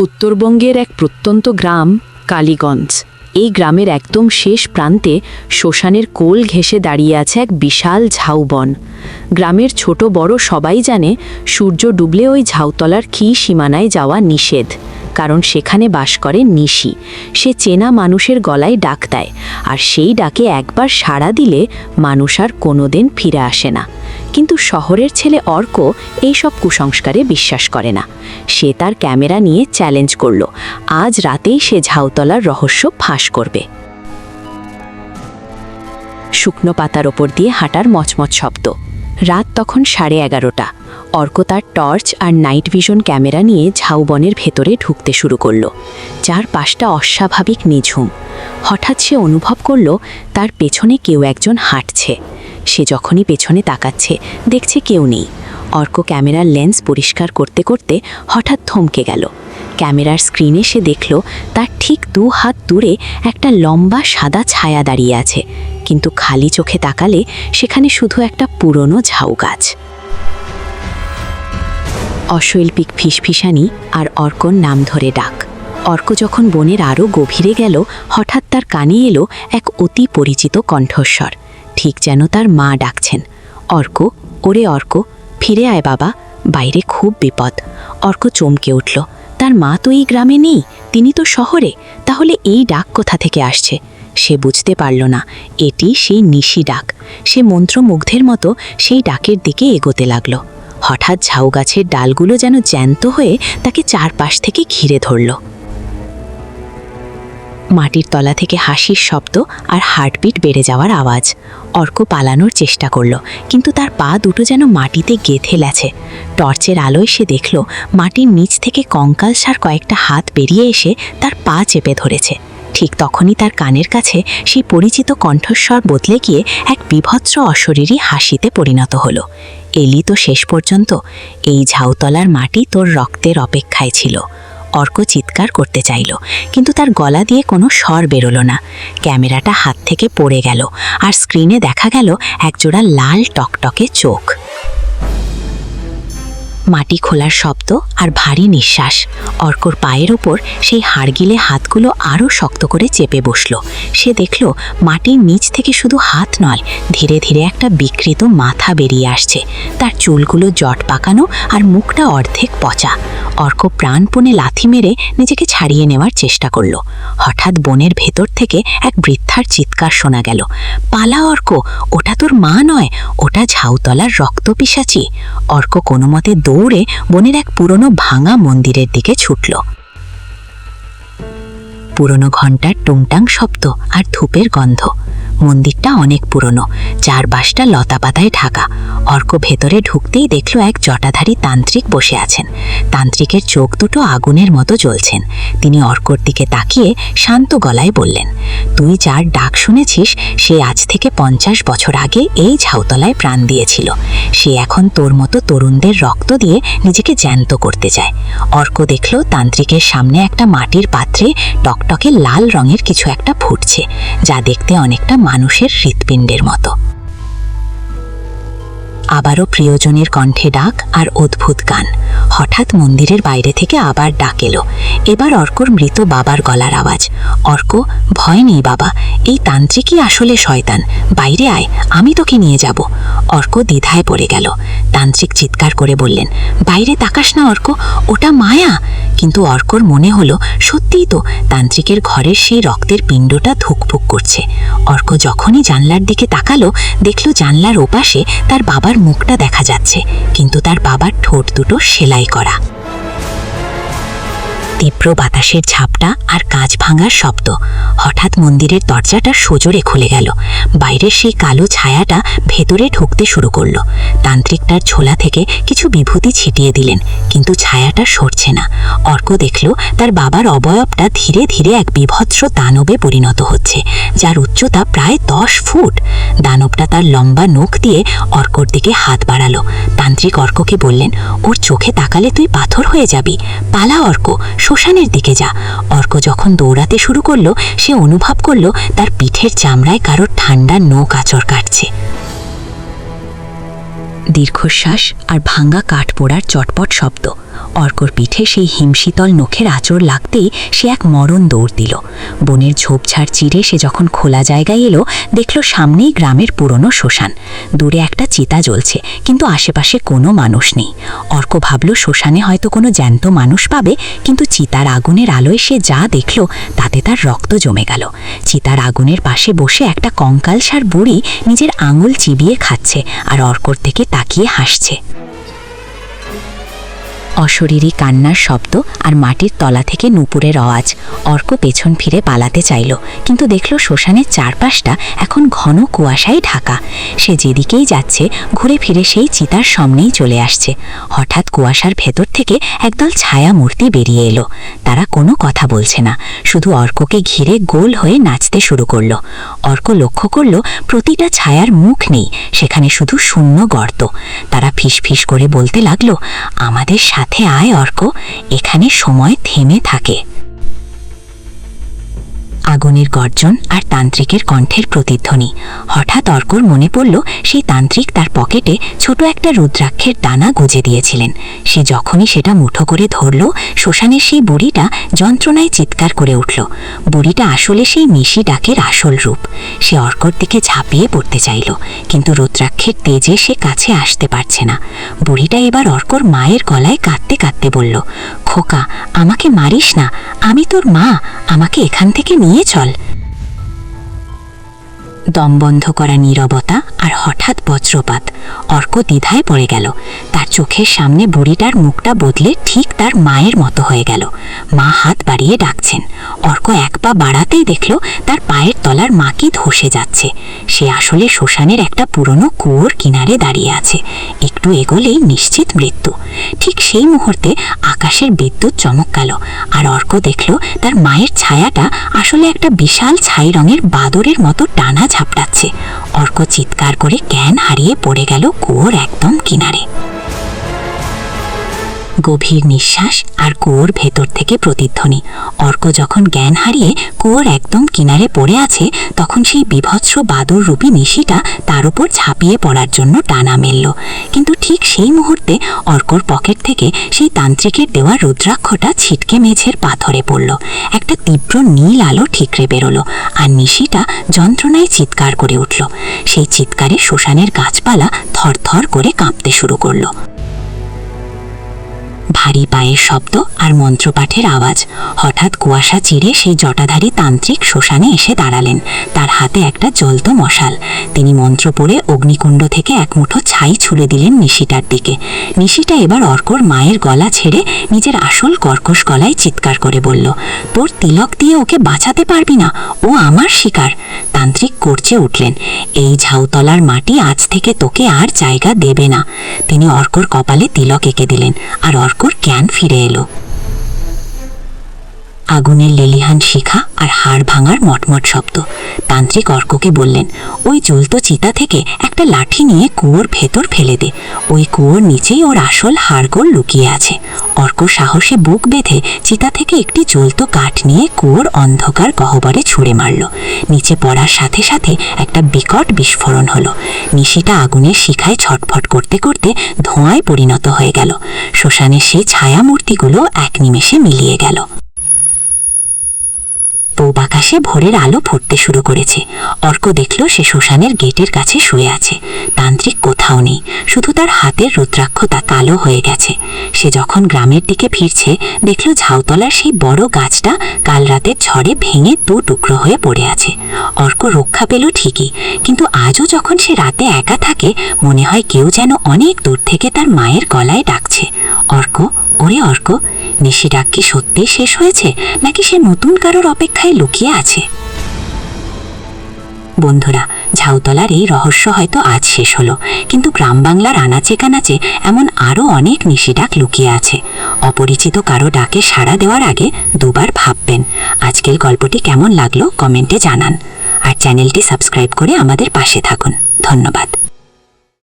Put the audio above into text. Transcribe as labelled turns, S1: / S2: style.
S1: উত্তরবঙ্গের এক প্রত্যন্ত গ্রাম কালীগঞ্জ। এই গ্রামের একদম শেষ প্রান্তে শ্মশানের কোল ঘেঁষে দাঁড়িয়ে আছে এক বিশাল ঝাউবন। গ্রামের ছোট বড় সবাই জানে সূর্য ডুবলে ওই ঝাউতলার কি সীমানায় যাওয়া নিষেধ, কারণ সেখানে বাস করে নিশি। সে চেনা মানুষের গলায় ডাক দেয়, আর সেই ডাকে একবার সাড়া দিলে মানুষ আর কোনোদিন ফিরে আসে না। কিন্তু শহরের ছেলে অর্ক এইসব কুসংস্কারে বিশ্বাস করে না। সে তার ক্যামেরা নিয়ে চ্যালেঞ্জ করল, আজ রাতেই সে ঝাউতলার রহস্য ফাঁস করবে। শুকনো পাতার ওপর দিয়ে হাঁটার মচমচ শব্দ। রাত তখন 11:30। অর্ক তার টর্চ আর নাইট ভিশন ক্যামেরা নিয়ে ঝাউবনের ভেতরে ঢুকতে শুরু করল। চারপাশটা অস্বাভাবিক নিঝুম। হঠাৎ সে অনুভব করল তার পেছনে কেউ একজন হাঁটছে। সে যখনই পেছনে তাকাচ্ছে দেখছে কেউ নেই। অর্ক ক্যামেরার লেন্স পরিষ্কার করতে করতে হঠাৎ থমকে গেল। ক্যামেরার স্ক্রিনে সে দেখল তার ঠিক 2 হাত দূরে একটা লম্বা সাদা ছায়া দাঁড়িয়ে আছে, কিন্তু খালি চোখে তাকালে সেখানে শুধু একটা পুরনো ঝাউ গাছ। অশৈল্পিক ফিসফিসানি আর অর্কর নাম ধরে ডাক। অর্ক যখন বনের আরও গভীরে গেল, হঠাৎ তার কানে এলো এক অতি পরিচিত কণ্ঠস্বর, ঠিক যেন তার মা ডাকছেন। অর্ক, ওরে অর্ক, ফিরে আয় বাবা, বাইরে খুব বিপদ। অর্ক চমকে উঠল। তার মা তো এই গ্রামে নেই, তিনি তো শহরে। তাহলে এই ডাক কোথা থেকে আসছে? সে বুঝতে পারল না এটি সেই নিশি ডাক। সে মন্ত্রমুগ্ধের মতো সেই ডাকের দিকে এগোতে লাগল। হঠাৎ ঝাউ গাছের ডালগুলো যেন জ্যান্ত হয়ে তাকে চারপাশ থেকে ঘিরে ধরল। মাটির তলা থেকে হাসির শব্দ আর হার্টবিট বেড়ে যাওয়ার আওয়াজ। অর্ক পালানোর চেষ্টা করল, কিন্তু তার পা দুটো যেন মাটিতে গেঁথে লেছে। টর্চের আলোয় সে দেখল মাটির নিচ থেকে কঙ্কালসার কয়েকটা হাত বেরিয়ে এসে তার পা চেপে ধরেছে। ঠিক তখনই তার কানের কাছে সেই পরিচিত কণ্ঠস্বর বদলে গিয়ে এক বিভৎস অশরীরী হাসিতে পরিণত হলো। এলি তো শেষ পর্যন্ত, এই ঝাউতলার মাটি তোর রক্তের অপেক্ষায় ছিল। অর্ক চিৎকার করতে চাইল, কিন্তু তার গলা দিয়ে কোনো স্বর বেরোলো না। ক্যামেরাটা হাত থেকে পড়ে গেল, আর স্ক্রিনে দেখা গেল একজোড়া লাল টকটকে চোখ। মাটি খোলার শব্দ আর ভারী নিঃশ্বাস। অর্কর পায়ের ওপর সেই হাড়গিলে হাতগুলো আরও শক্ত করে চেপে বসল। সে দেখল মাটির নিচ থেকে শুধু হাত নয়, ধীরে ধীরে একটা বিকৃত মাথা বেরিয়ে আসছে। তার চুলগুলো জট পাকানো আর মুখটা অর্ধেক পচা। অর্ক প্রাণপণে লাথি মেরে নিজেকে ছাড়িয়ে নেওয়ার চেষ্টা করল। হঠাৎ বনের ভেতর থেকে এক বৃদ্ধার চিৎকার শোনা গেল, পালা অর্ক, ওটা তোর মা নয়, ওটা ঝাউতলার রক্তপিশাচী। অর্ক কোনো মতে দৌড়ে বনের এক পুরনো ভাঙা মন্দিরের দিকে ছুটল। পুরনো ঘণ্টার টুংটাং শব্দ আর ধূপের গন্ধ। মন্দিরটা অনেক পুরনো, চারপাশটা লতাপাতায় ঢাকা। অর্ক ভেতরে ঢুকতেই দেখল এক জটাধারী তান্ত্রিক বসে আছেন। তান্ত্রিকের চোখ দুটো আগুনের মতো জ্বলছেন। তিনি অর্কর দিকে তাকিয়ে শান্ত গলায় বললেন, তুই যার ডাক শুনেছিস সে আজ থেকে 50 বছর আগে এই ঝাউতলায় প্রাণ দিয়েছিল। সে এখন তোর মতো তরুণদের রক্ত দিয়ে নিজেকে জ্যান্ত করতে চায়। অর্ক দেখল তান্ত্রিকের সামনে একটা মাটির পাত্রে টকটকে লাল রঙের কিছু একটা ফুটছে, যা দেখতে অনেকটা মানুষের হৃৎপিণ্ডের মতো। আবারও প্রিয়জনের কণ্ঠে ডাক আর অদ্ভুত গান। হঠাৎ মন্দিরের বাইরে থেকে আবার ডাক এলো। এবার অর্কর মৃত বাবার গলার আওয়াজ। অর্ক, ভয় নেই বাবা, এই তান্ত্রিকই আসলে শয়তান, বাইরে আয়, আমি তোকে নিয়ে যাব। অর্ক দ্বিধায় পড়ে গেল। তান্ত্রিক চিৎকার করে বললেন, বাইরে তাকাস না অর্ক, ওটা মায়া। কিন্তু অর্কর মনে হলো সত্যিই তো তান্ত্রিকের ঘরের সেই রক্তের পিণ্ডটা ধুকপুক করছে। অর্ক যখনই জানলার দিকে তাকালো, দেখল জানলার ওপাশে তার বাবার মুখটা দেখা যাচ্ছে, কিন্তু তার বাবার ঠোঁট দুটো সেলাই করা। তীব্র বাতাসের ঝাপটা আর কাঁচ ভাঙার শব্দ। হঠাৎ মন্দিরের দরজাটা সজোরে খুলে গেল। বাইরের সেই কালো ছায়াটা ভেতরে ঢুকতে শুরু করলো। তান্ত্রিক তার ঝোলা থেকে কিছু বিভূতি ছিটিয়ে দিলেন, কিন্তু ছায়াটা সরছে না। অর্ক দেখল তার বাবার অবয়বটা ধীরে ধীরে এক বিভৎস দানবে পরিণত হচ্ছে, যার উচ্চতা প্রায় 10 ফুট। দানবটা তার লম্বা নখ দিয়ে অর্কর দিকে হাত বাড়ালো। তান্ত্রিক অর্ককে বললেন, ওর চোখে তাকালে তুই পাথর হয়ে যাবি, পালা অর্ক, শ্মশানের দিকে যা। অর্ক যখন দৌড়াতে শুরু করলো, সে অনুভব করলো তার পিঠের চামড়ায় কারোর ঠান্ডা নখ আঁচড় কাটছে। দীর্ঘশ্বাস আর ভাঙ্গা কাঠ পোড়ার চটপট শব্দ। অর্কর পিঠে সেই হিমশীতল নখের আঁচড় লাগতেই সে এক মরণ দৌড় দিল। বনের ঝোপঝাড় চিরে সে যখন খোলা জায়গায় এলো, দেখল সামনেই গ্রামের পুরনো শ্মশান। দূরে একটা চিতা জ্বলছে, কিন্তু আশেপাশে কোনো মানুষ নেই। অর্ক ভাবল শ্মশানে হয়তো কোনো জ্যান্ত মানুষ পাবে, কিন্তু চিতার আগুনের আলোয় সে যা দেখল তাতে তার রক্ত জমে গেল। চিতার আগুনের পাশে বসে একটা কঙ্কালসার বুড়ি নিজের আঙুল চিবিয়ে খাচ্ছে আর অর্কর থেকে তাকিয়ে হাসছে। অশরীরী কান্নার শব্দ আর মাটির তলা থেকে নূপুরের আওয়াজ। অর্ক পেছন ফিরে পালাতে চাইল, কিন্তু দেখল শ্মশানের চারপাশটা এখন ঘন কুয়াশায় ঢাকা। সে যেদিকেই যাচ্ছে ঘুরে ফিরে সেই চিতার সামনেই চলে আসছে। হঠাৎ কুয়াশার ভেতর থেকে একদল ছায়া মূর্তি বেরিয়ে এলো। তারা কোনো কথা বলছে না, শুধু অর্ককে ঘিরে গোল হয়ে নাচতে শুরু করলো। অর্ক লক্ষ্য করল প্রতিটা ছায়ার মুখ নেই, সেখানে শুধু শূন্য গর্ত। তারা ফিসফিস করে বলতে লাগলো, আমাদের সাথে আয় অর্ক, এখানে সময় থেমে থাকে। আগুনের গর্জন আর তান্ত্রিকের কণ্ঠের প্রতিধ্বনি। হঠাৎ অর্কর মনে পড়ল সেই তান্ত্রিক তার পকেটে ছোট একটা রুদ্রাক্ষের দানা গুজে দিয়েছিলেন। সে যখনই সেটা মুঠো করে ধরল, শ্মশানের সেই বুড়িটা যন্ত্রণায় চিৎকার করে উঠল। বুড়িটা আসলে সেই নিশি ডাকের আসল রূপ। সে অর্কর দিকে ঝাঁপিয়ে পড়তে চাইল, কিন্তু রুদ্রাক্ষের তেজে সে কাছে আসতে পারছে না। বুড়িটা এবার অর্কর মায়ের গলায় কাঁদতে কাঁদতে বলল, খোকা, আমাকে মারিস না, আমি তোর মা, আমাকে এখান থেকে নিয়ে চল। দমবন্ধ করা নীরবতা আর হঠাৎ বজ্রপাত। অর্ক দ্বিধায় পড়ে গেল। তার চোখের সামনে বুড়িটার মুখটা বদলে ঠিক তার মায়ের মতো হয়ে গেল। মা হাত বাড়িয়ে ডাকছেন। অর্ক এক পা বাড়াতেই দেখল তার পায়ের তলার মাটি ধসে যাচ্ছে। সে আসলে শ্মশানের একটা পুরনো কুয়োর কিনারে দাঁড়িয়ে আছে। একটু এগোলেই নিশ্চিত মৃত্যু। ঠিক সেই মুহূর্তে আকাশের বিদ্যুৎ চমক গেল, আর অর্ক দেখল তার মায়ের ছায়াটা আসলে একটা বিশাল ছাই রঙের বাদরের মতো টানা ঝাপটাচ্ছে। অর্ক চিৎকার করে জ্ঞান হারিয়ে পড়ে গেল কুয়োর একদম কিনারে। গভীর নিঃশ্বাস আর কুয়োর ভেতর থেকে প্রতিধ্বনি। অর্ক যখন জ্ঞান হারিয়ে কুয়োর একদম কিনারে পড়ে আছে, তখন সেই বিভৎস বাদর রূপী নিশিটা তার উপর ঝাঁপিয়ে পড়ার জন্য ডানা মেলল। কিন্তু ঠিক সেই মুহূর্তে অর্কর পকেট থেকে সেই তান্ত্রিকের দেওয়া রুদ্রাক্ষটা ছিটকে মেঝের পাথরে পড়ল। একটা তীব্র নীল আলো ঠিকরে বেরোলো, আর নিশিটা যন্ত্রণায় চিৎকার করে উঠল। সেই চিৎকারে শ্মশানের গাছপালা থরথর করে কাঁপতে শুরু করলো। ভারী পায়ের শব্দ আর মন্ত্রপাঠের আওয়াজ। হঠাৎ কুয়াশা চিরে সেই জটাধারী তান্ত্রিক শ্মশানে এসে দাঁড়ালেন। তার হাতে একটা জ্বলন্ত মশাল। তিনি মন্ত্র পড়ে অগ্নিকুণ্ড থেকে এক মুঠো ছাই ছুঁড়ে দিলেন নিশিটার দিকে। নিশিটা এবার অর্কর মায়ের গলা ছেড়ে নিজের আসল কর্কশ গলায় চিৎকার করে বলল, তোর তিলক দিয়ে ওকে বাঁচাতে পারবি না, ও আমার শিকার। তান্ত্রিক গর্জে উঠলেন, এই ঝাউতলার মাটি আজ থেকে তোকে আর জায়গা দেবে না। তিনি অর্কর কপালে তিলক এঁকে দিলেন, আর অর্কর জ্ঞান ফিরে এলো। আগুনের লেলিহান শিখা আর হাড় ভাঙার মটমট শব্দ। তান্ত্রিক অর্ককে বললেন, ওই জ্বলন্ত চিতা থেকে একটা লাঠি নিয়ে কুয়োর ভেতর ফেলে দে। ওই কুয়োর নিচেই ওর আসল হাড়গোড় লুকিয়ে আছে। অর্ক সাহসে বুক বেঁধে চিতা থেকে একটি জ্বলন্ত কাঠ নিয়ে কুয়োর অন্ধকার গহ্বরে ছুঁড়ে মারল। নিচে পড়ার সাথে সাথে একটা বিকট বিস্ফোরণ হলো। নিশিটা আগুনের শিখায় ছটফট করতে করতে ধোঁয়ায় পরিণত হয়ে গেল। শ্মশানের সেই ছায়া মূর্তিগুলো এক নিমেষে মিলিয়ে গেল। পূব আকাশে ভোরের আলো ফুটতে শুরু করেছে। অর্ক দেখল সে শ্মশানের গেটের কাছে শুয়ে আছে। তান্ত্রিক কোথাও নেই, শুধু তার হাতের রুদ্রাক্ষটা কালো হয়ে গেছে। সে যখন গ্রামের দিকে ফিরছে, দেখল ঝাউতলার সেই বড় গাছটা কাল রাতের ঝড়ে ভেঙে দু টুকরো হয়ে পড়ে আছে। অর্ক রক্ষা পেল ঠিকই, কিন্তু আজও যখন সে রাতে একা থাকে, মনে হয় কেউ যেন অনেক দূর থেকে তার মায়ের গলায় ডাকছে, অর্ক, ওরে অর্ক। নিশি ডাক কি সত্যিই শেষ হয়েছে, নাকি সে নতুন কারোর অপেক্ষায় লুকিয়ে আছে? বন্ধুরা, ঝাউতলার এই রহস্য হয়তো আজ শেষ হলো, কিন্তু গ্রাম বাংলার আনাচে কানাচে এমন আরও অনেক নিশি ডাক লুকিয়ে আছে। অপরিচিত কারো ডাকে সাড়া দেওয়ার আগে দুবার ভাববেন। আজকের গল্পটি কেমন লাগলো কমেন্টে জানান, আর চ্যানেলটি সাবস্ক্রাইব করে আমাদের পাশে থাকুন। ধন্যবাদ।